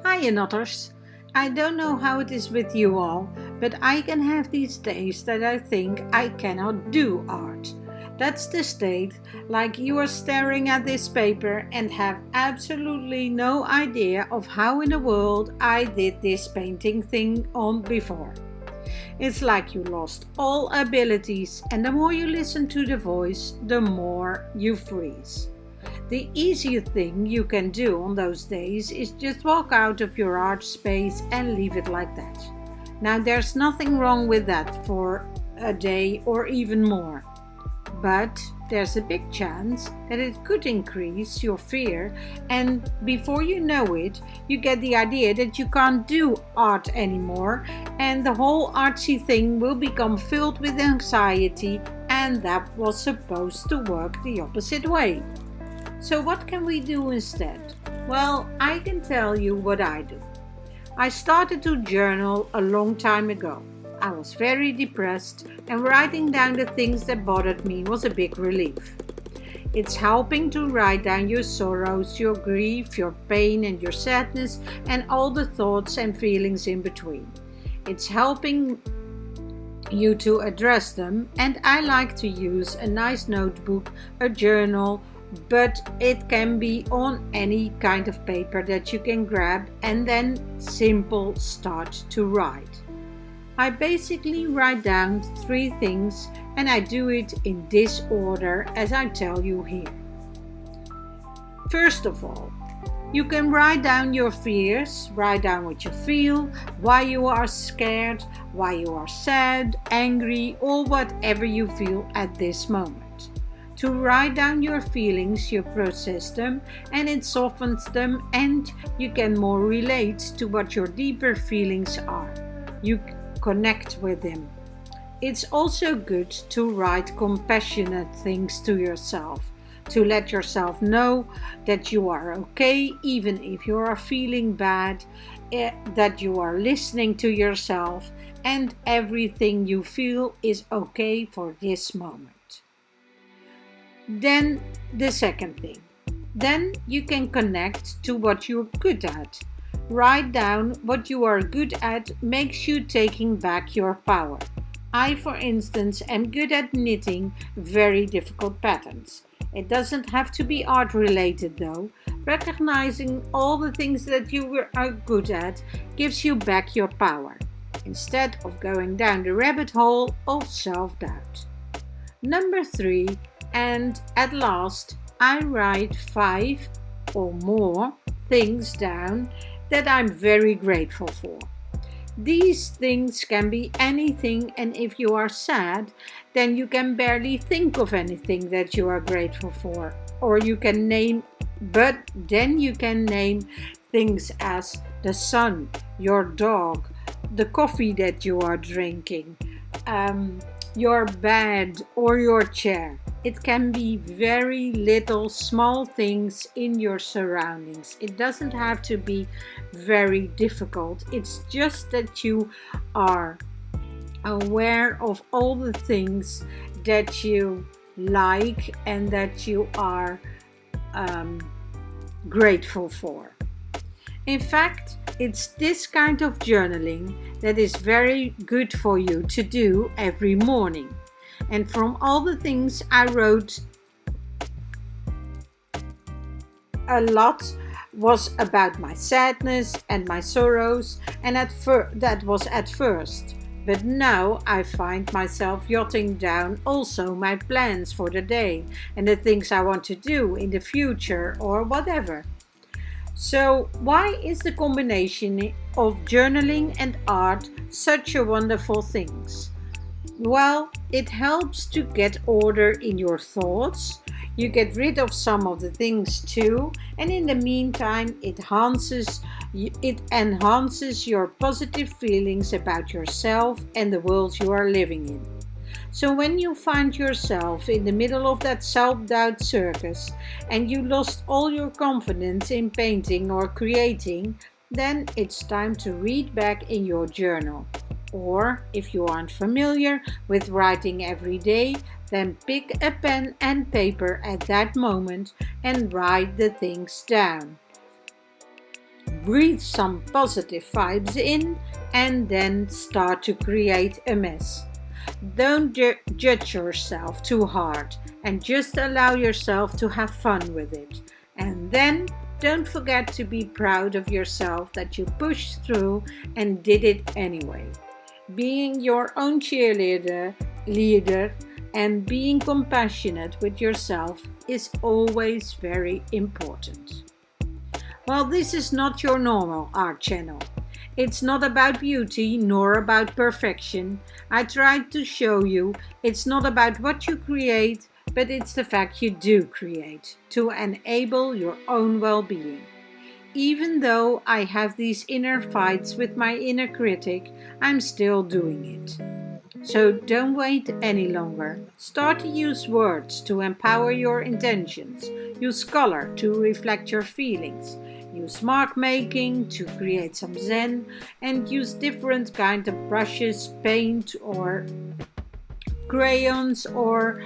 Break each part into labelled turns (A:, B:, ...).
A: Hi, others. I don't know how it is with you all, but I can have these days that I think I cannot do art. That's the state, like you are staring at this paper and have absolutely no idea of how in the world I did this painting thing on before. It's like you lost all abilities, and the more you listen to the voice, the more you freeze. The easiest thing you can do on those days is just walk out of your art space and leave it like that. Now, there's nothing wrong with that for a day or even more. But there's a big chance that it could increase your fear, and before you know it, you get the idea that you can't do art anymore, and the whole artsy thing will become filled with anxiety, and that was supposed to work the opposite way. So what can we do instead? Well, I can tell you what I do. I started to journal a long time ago. I was very depressed, and writing down the things that bothered me was a big relief. It's helping to write down your sorrows, your grief, your pain and your sadness, and all the thoughts and feelings in between. It's helping you to address them, and I like to use a nice notebook, a journal, but it can be on any kind of paper that you can grab and then simple start to write. I basically write down 3 things, and I do it in this order as I tell you here. First of all, you can write down your fears, write down what you feel, why you are scared, why you are sad, angry, or whatever you feel at this moment. To write down your feelings, you process them and it softens them, and you can more relate to what your deeper feelings are. You connect with them. It's also good to write compassionate things to yourself, to let yourself know that you are okay even if you are feeling bad, that you are listening to yourself, and everything you feel is okay for this moment. Then the second thing. Then you can connect to what you're good at. Write down what you are good at makes you taking back your power. I, for instance, am good at knitting very difficult patterns. It doesn't have to be art related though. Recognizing all the things that you are good at gives you back your power, instead of going down the rabbit hole of self-doubt. Number 3, and at last, I write 5 or more things down that I'm very grateful for. These things can be anything, and if you are sad, then you can barely think of anything that you are grateful for. Or you can name, but then you can name things as the sun, your dog, the coffee that you are drinking, your bed or your chair. It can be very little small things in your surroundings. It doesn't have to be very difficult. It's just that you are aware of all the things that you like and that you are grateful for. In fact, it's this kind of journaling that is very good for you to do every morning. And from all the things I wrote, a lot was about my sadness and my sorrows, and that was at first. But now I find myself jotting down also my plans for the day and the things I want to do in the future or whatever. So why is the combination of journaling and art such a wonderful thing? Well, it helps to get order in your thoughts. You get rid of some of the things too, and in the meantime, it enhances your positive feelings about yourself and the world you are living in. So when you find yourself in the middle of that self-doubt circus and you lost all your confidence in painting or creating, then it's time to read back in your journal. Or, if you aren't familiar with writing every day, then pick a pen and paper at that moment and write the things down. breathe some positive vibes in, and then start to create a mess. Don't judge yourself too hard and just allow yourself to have fun with it. And then don't forget to be proud of yourself that you pushed through and did it anyway. Being your own cheerleader, leader, and being compassionate with yourself is always very important. Well, this is not your normal art channel. It's not about beauty nor about perfection. I tried to show you it's not about what you create, but it's the fact you do create to enable your own well-being. Even though I have these inner fights with my inner critic, I'm still doing it. So don't wait any longer. Start to use words to empower your intentions. Use color to reflect your feelings. Use mark making to create some zen, and use different kinds of brushes, paint or crayons or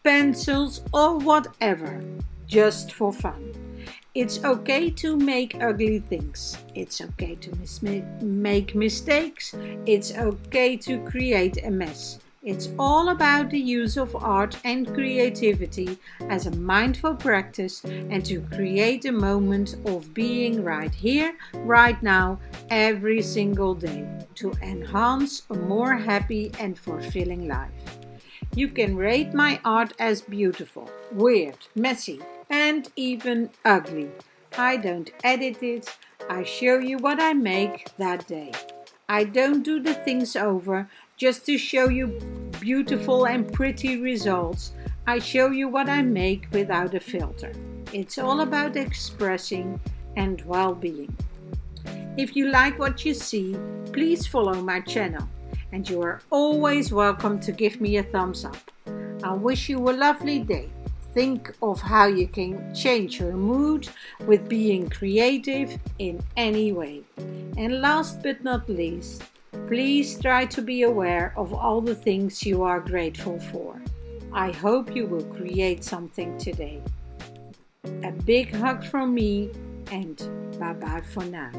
A: pencils or whatever, just for fun. It's okay to make ugly things. It's okay to make mistakes. It's okay to create a mess. It's all about the use of art and creativity as a mindful practice and to create a moment of being right here, right now, every single day to enhance a more happy and fulfilling life. You can rate my art as beautiful, weird, messy, and even ugly. I don't edit it. I show you what I make that day. I don't do the things over just to show you beautiful and pretty results. I show you what I make without a filter. It's all about expressing and well-being. If you like what you see, please follow my channel. And you are always welcome to give me a thumbs up. I wish you a lovely day. Think of how you can change your mood with being creative in any way. And last but not least, please try to be aware of all the things you are grateful for. I hope you will create something today. A big hug from me and bye-bye for now.